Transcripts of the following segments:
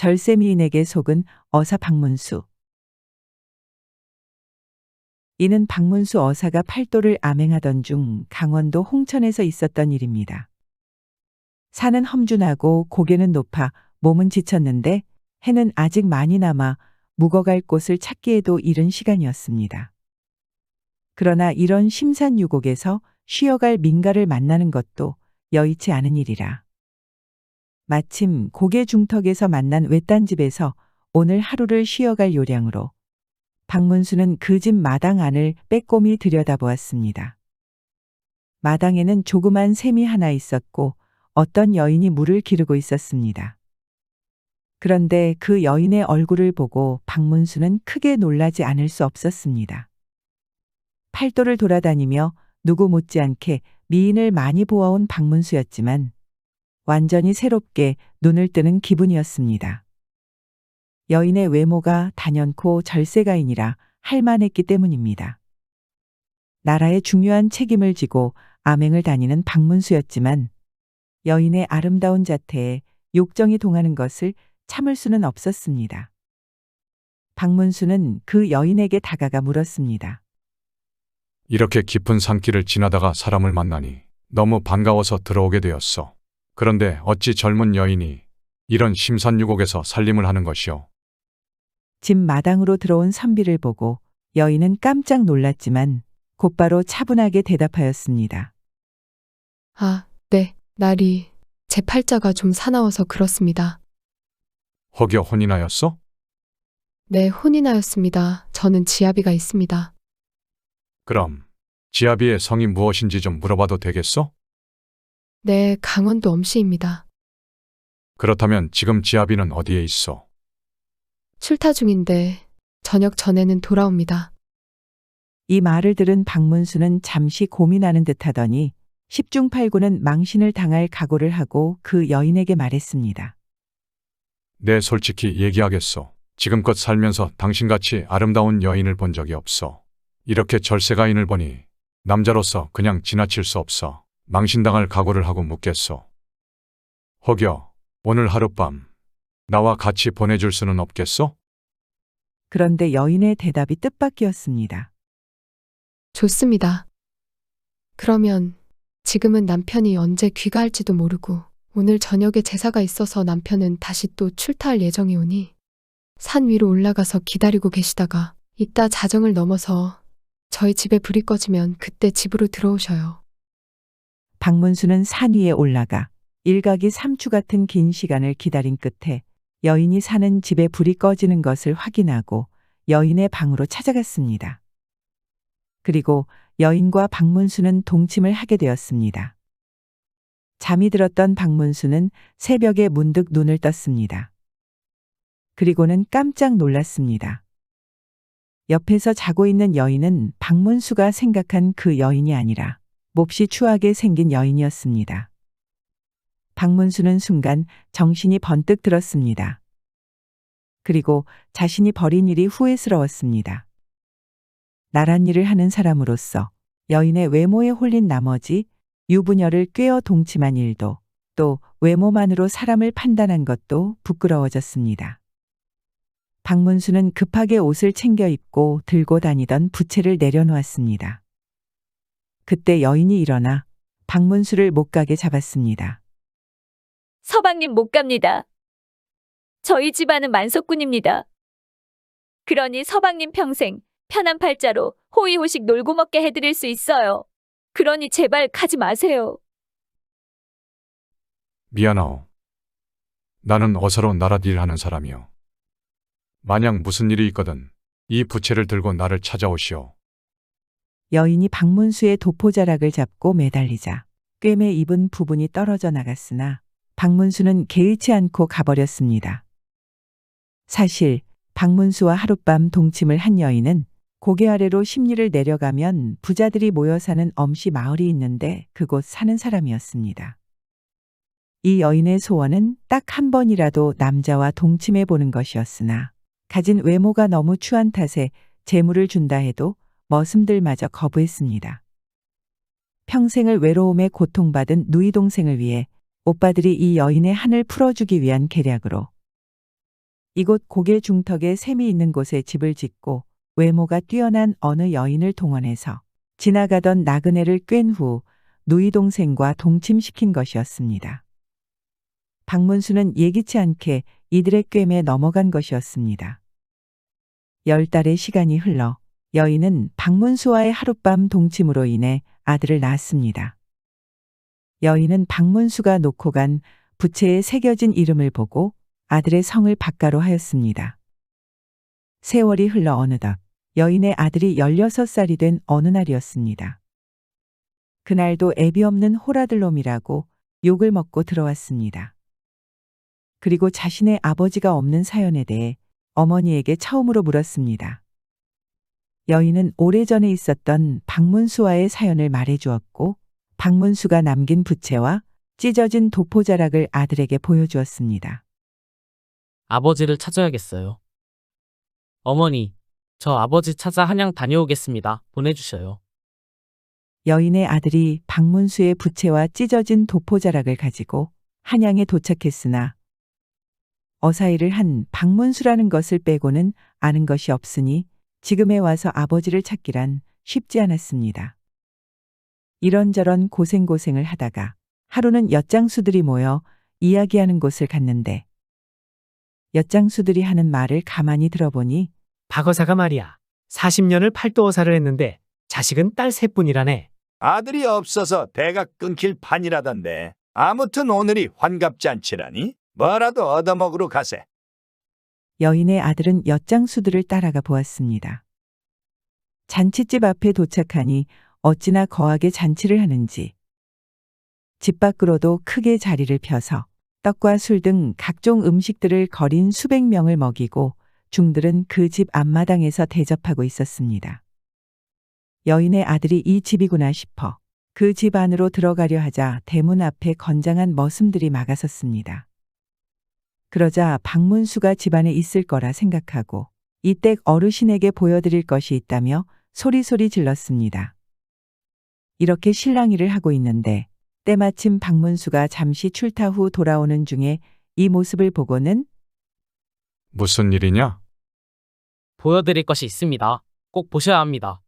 절세미인에게 속은 어사 박문수. 이는 박문수 어사가 팔도를 암행하던 중 강원도 홍천에서 있었던 일입니다. 산은 험준하고 고개는 높아 몸은 지쳤는데 해는 아직 많이 남아 묵어갈 곳을 찾기에도 이른 시간이었습니다. 그러나 이런 심산유곡에서 쉬어갈 민가를 만나는 것도 여의치 않은 일이라. 마침 고개 중턱에서 만난 외딴 집에서 오늘 하루를 쉬어갈 요량으로 박문수는 그 집 마당 안을 빼꼼히 들여다보았습니다. 마당에는 조그만 샘이 하나 있었고 어떤 여인이 물을 기르고 있었습니다. 그런데 그 여인의 얼굴을 보고 박문수는 크게 놀라지 않을 수 없었습니다. 팔도를 돌아다니며 누구 못지않게 미인을 많이 보아온 박문수였지만 완전히 새롭게 눈을 뜨는 기분이었습니다. 여인의 외모가 단연코 절세가인이라 할만했기 때문입니다. 나라의 중요한 책임을 지고 암행을 다니는 박문수였지만 여인의 아름다운 자태에 욕정이 동하는 것을 참을 수는 없었습니다. 박문수는 그 여인에게 다가가 물었습니다. 이렇게 깊은 산길을 지나다가 사람을 만나니 너무 반가워서 들어오게 되었어. 그런데 어찌 젊은 여인이 이런 심산유곡에서 살림을 하는 것이오? 집 마당으로 들어온 선비를 보고 여인은 깜짝 놀랐지만 곧바로 차분하게 대답하였습니다. 아, 네, 날이 제 팔자가 좀 사나워서 그렇습니다. 혹여 혼인하였어? 네, 혼인하였습니다. 저는 지아비가 있습니다. 그럼 지아비의 성이 무엇인지 좀 물어봐도 되겠어? 네, 강원도 엄씨입니다. 그렇다면 지금 지아비는 어디에 있어? 출타 중인데 저녁 전에는 돌아옵니다. 이 말을 들은 박문수는 잠시 고민하는 듯하더니 10중 8구는 망신을 당할 각오를 하고 그 여인에게 말했습니다. 네, 솔직히 얘기하겠소. 지금껏 살면서 당신같이 아름다운 여인을 본 적이 없어. 이렇게 절세가인을 보니 남자로서 그냥 지나칠 수 없어. 망신당할 각오를 하고 묻겠소. 혹여 오늘 하룻밤 나와 같이 보내줄 수는 없겠소? 그런데 여인의 대답이 뜻밖이었습니다. 좋습니다. 그러면 지금은 남편이 언제 귀가할지도 모르고 오늘 저녁에 제사가 있어서 남편은 다시 또 출타할 예정이오니 산 위로 올라가서 기다리고 계시다가 이따 자정을 넘어서 저희 집에 불이 꺼지면 그때 집으로 들어오셔요. 박문수는 산 위에 올라가 일각이 3주 같은 긴 시간을 기다린 끝에 여인이 사는 집에 불이 꺼지는 것을 확인하고 여인의 방으로 찾아갔습니다. 그리고 여인과 박문수는 동침을 하게 되었습니다. 잠이 들었던 박문수는 새벽에 문득 눈을 떴습니다. 그리고는 깜짝 놀랐습니다. 옆에서 자고 있는 여인은 박문수가 생각한 그 여인이 아니라 몹시 추하게 생긴 여인이었습니다. 박문수는 순간 정신이 번뜩 들었습니다. 그리고 자신이 벌인 일이 후회스러웠습니다. 나란 일을 하는 사람으로서 여인의 외모에 홀린 나머지 유부녀를 꿰어 동침한 일도 또 외모만으로 사람을 판단한 것도 부끄러워졌습니다. 박문수는 급하게 옷을 챙겨 입고 들고 다니던 부채를 내려놓았습니다. 그때 여인이 일어나 박문수를 못 가게 잡았습니다. 서방님 못 갑니다. 저희 집안은 만석군입니다. 그러니 서방님 평생 편한 팔자로 호의호식 놀고 먹게 해드릴 수 있어요. 그러니 제발 가지 마세요. 미안하오. 나는 어사로 나랏 일하는 사람이오. 만약 무슨 일이 있거든 이 부채를 들고 나를 찾아오시오. 여인이 박문수의 도포자락을 잡고 매달리자 꿰매 입은 부분이 떨어져 나갔으나 박문수는 개의치 않고 가버렸습니다. 사실 박문수와 하룻밤 동침을 한 여인은 고개 아래로 심리를 내려가면 부자들이 모여 사는 엄씨 마을이 있는데 그곳 사는 사람이었습니다. 이 여인의 소원은 딱 한 번이라도 남자와 동침해 보는 것이었으나 가진 외모가 너무 추한 탓에 재물을 준다 해도 머슴들마저 거부했습니다. 평생을 외로움에 고통받은 누이 동생을 위해 오빠들이 이 여인의 한을 풀어주기 위한 계략으로 이곳 고개 중턱에 샘이 있는 곳에 집을 짓고 외모가 뛰어난 어느 여인을 동원해서 지나가던 나그네를 꿰인 후 누이 동생과 동침시킨 것이었습니다. 박문수는 예기치 않게 이들의 꿰매에 넘어간 것이었습니다. 10달의 시간이 흘러 여인은 박문수와의 하룻밤 동침으로 인해 아들을 낳았습니다. 여인은 박문수가 놓고 간 부채에 새겨진 이름을 보고 아들의 성을 박가로 하였습니다. 세월이 흘러 어느덧 여인의 아들이 16살이 된 어느 날이었습니다. 그날도 애비 없는 호라들놈이라고 욕을 먹고 들어왔습니다. 그리고 자신의 아버지가 없는 사연에 대해 어머니에게 처음으로 물었습니다. 여인은 오래전에 있었던 박문수와의 사연을 말해주었고 박문수가 남긴 부채와 찢어진 도포자락을 아들에게 보여주었습니다. 아버지를 찾아야겠어요. 어머니, 저 아버지 찾아 한양 다녀오겠습니다. 보내주셔요. 여인의 아들이 박문수의 부채와 찢어진 도포자락을 가지고 한양에 도착했으나 어사일을 한 박문수라는 것을 빼고는 아는 것이 없으니 지금에 와서 아버지를 찾기란 쉽지 않았습니다. 이런저런 고생고생을 하다가 하루는 엿장수들이 모여 이야기하는 곳을 갔는데 엿장수들이 하는 말을 가만히 들어보니 박어사가 말이야. 40년을 팔도어사를 했는데 자식은 딸 셋뿐이라네. 아들이 없어서 대가 끊길 판이라던데. 아무튼 오늘이 환갑지 않지라니 뭐라도 얻어먹으러 가세. 여인의 아들은 엿장수들을 따라가 보았습니다. 잔치집 앞에 도착하니 어찌나 거하게 잔치를 하는지 집 밖으로도 크게 자리를 펴서 떡과 술 등 각종 음식들을 거린 수백 명을 먹이고 중들은 그 집 앞마당에서 대접하고 있었습니다. 여인의 아들이 이 집이구나 싶어 그 집 안으로 들어가려 하자 대문 앞에 건장한 머슴들이 막아섰습니다. 그러자 박문수가 집안에 있을 거라 생각하고 이댁 어르신에게 보여드릴 것이 있다며 소리소리 질렀습니다. 이렇게 실랑이를 하고 있는데 때마침 박문수가 잠시 출타 후 돌아오는 중에 이 모습을 보고는 무슨 일이냐? 보여드릴 것이 있습니다. 꼭 보셔야 합니다.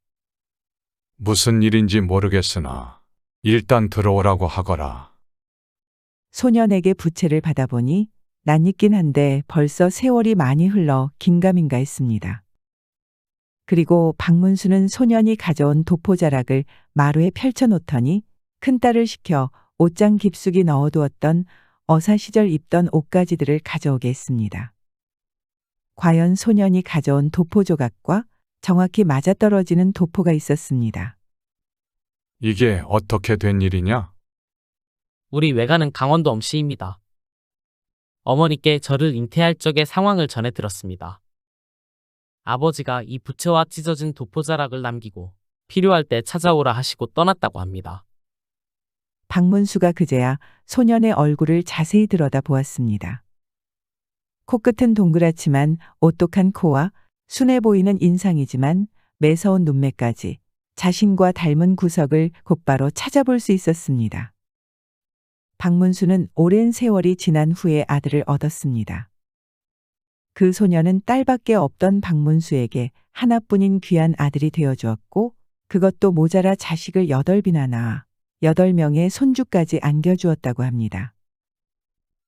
무슨 일인지 모르겠으나 일단 들어오라고 하거라. 소년에게 부채를 받아보니 낯익긴 한데 벌써 세월이 많이 흘러 긴가민가 했습니다. 그리고 박문수는 소년이 가져온 도포자락을 마루에 펼쳐놓더니 큰딸을 시켜 옷장 깊숙이 넣어두었던 어사 시절 입던 옷가지들을 가져오게 했습니다. 과연 소년이 가져온 도포 조각과 정확히 맞아떨어지는 도포가 있었습니다. 이게 어떻게 된 일이냐? 우리 외가는 강원도 엄씨입니다. 어머니께 저를 잉태할 적의 상황을 전해 들었습니다. 아버지가 이 부채와 찢어진 도포자락을 남기고 필요할 때 찾아오라 하시고 떠났다고 합니다. 박문수가 그제야 소년의 얼굴을 자세히 들여다 보았습니다. 코끝은 동그랗지만 오똑한 코와 순해 보이는 인상이지만 매서운 눈매까지 자신과 닮은 구석을 곧바로 찾아볼 수 있었습니다. 박문수는 오랜 세월이 지난 후에 아들을 얻었습니다. 그 소녀는 딸밖에 없던 박문수에게 하나뿐인 귀한 아들이 되어주었고 그것도 모자라 자식을 8이나 낳아 8명의 손주까지 안겨주었다고 합니다.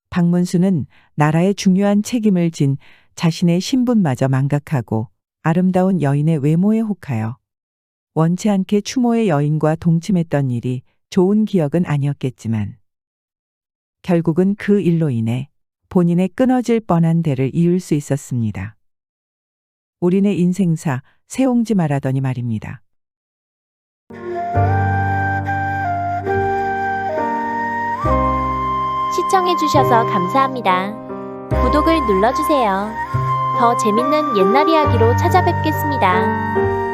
박문수는 나라의 중요한 책임을 진 자신의 신분마저 망각하고 아름다운 여인의 외모에 혹하여 원치 않게 추모의 여인과 동침했던 일이 좋은 기억은 아니었겠지만 결국은 그 일로 인해 본인의 끊어질 뻔한 대를 이을 수 있었습니다. 우리네 인생사 세옹지 말하더니 말입니다. 시청해주셔서 감사합니다. 구독을 눌러주세요. 더 재밌는 옛날 이야기로 찾아뵙겠습니다.